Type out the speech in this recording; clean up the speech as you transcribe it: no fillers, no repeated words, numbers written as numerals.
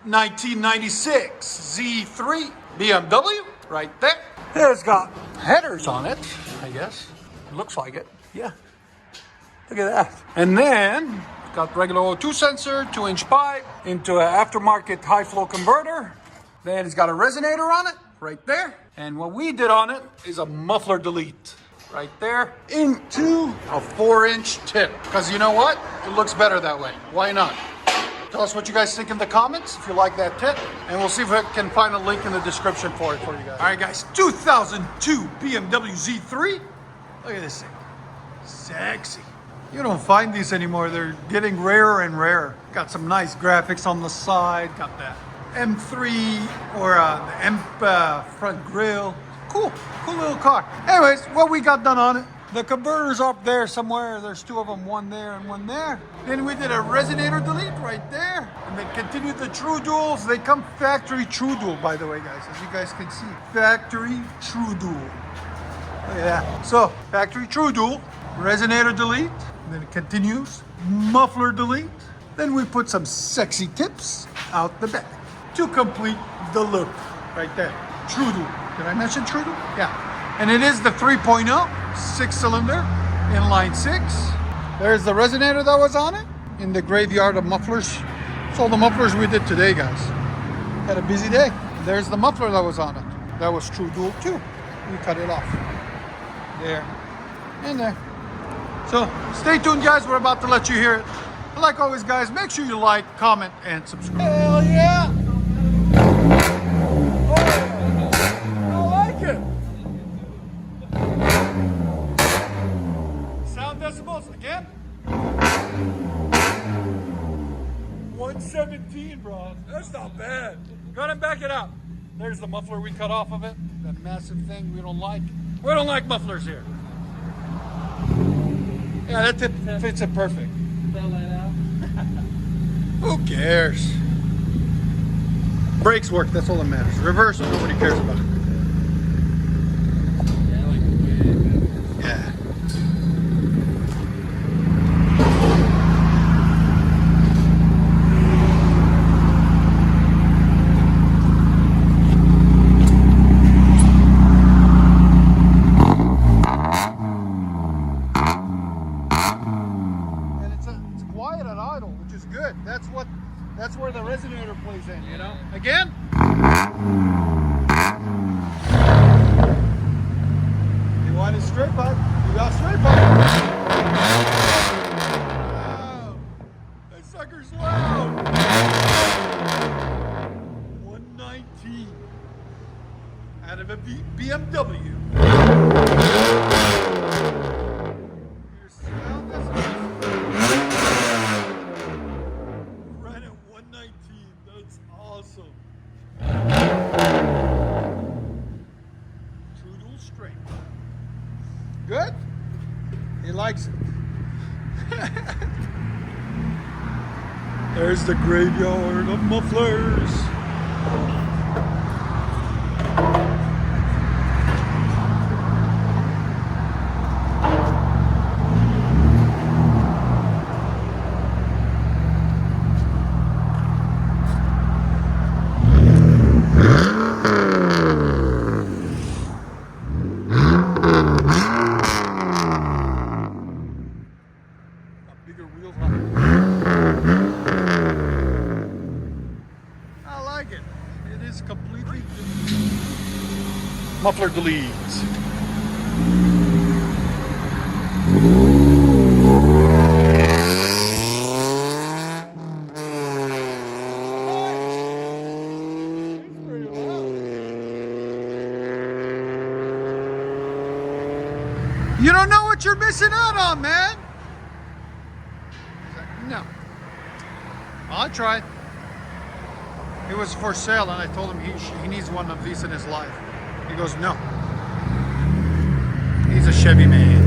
1996 Z3 BMW right there. It's got headers on it, I guess. It looks like it. Yeah. Look at that. And then it's got regular O2 sensor, 2-inch pipe, into an aftermarket high flow converter. Then it's got a resonator on it right there. And what we did on it is a muffler delete right there into a 4-inch tip. Because you know what? It looks better that way. Why not? Tell us what you guys think in the comments if you like that tip. And we'll see if I can find a link in the description for it for you guys. All right, guys. 2002 BMW Z3. Look at this thing. Sexy. You don't find these anymore. They're getting rarer and rarer. Got some nice graphics on the side. Got that M3 or the M front grille. Cool little car. Anyways, what we got done on it. The converter's up there somewhere. There's two of them, one there and one there. Then we did a resonator delete right there. And then continued the true duals. They come factory true dual, by the way, guys, as you guys can see. Factory true dual. Look at that. So, factory true dual, resonator delete, then it continues, muffler delete. Then we put some sexy tips out the back to complete the look right there. True dual. Did I mention true dual? Yeah. And it is the 3.0, 6-cylinder, inline 6. There's the resonator that was on it in the graveyard of mufflers. That's all the mufflers we did today, guys. Had a busy day. There's the muffler that was on it. That was true dual too. We cut it off. There and there. So stay tuned, guys. We're about to let you hear it. But like always, guys, make sure you like, comment, and subscribe. Hell yeah! Oh, I like it. Sound decibels again. 117, bro. That's not bad. Go ahead and back it up. There's the muffler we cut off of it. That massive thing we don't like. We don't like mufflers here. Yeah, that tip fits it perfect. Who cares? Brakes work, that's all that matters. Reverse, nobody cares about it. Yeah. Good. That's where the resonator plays in, you know? Again? You want a straight pipe? You got straight pipe. Wow. That sucker's loud. 119 out of a BMW. Awesome. True dual straight. Good? He likes it. There's the graveyard of mufflers. Bigger wheels on it. I like it. It is completely muffler delete. You don't know what you're missing out on, man. No. I'll try it. It was for sale, and I told him he needs one of these in his life. He goes, no. He's a Chevy man.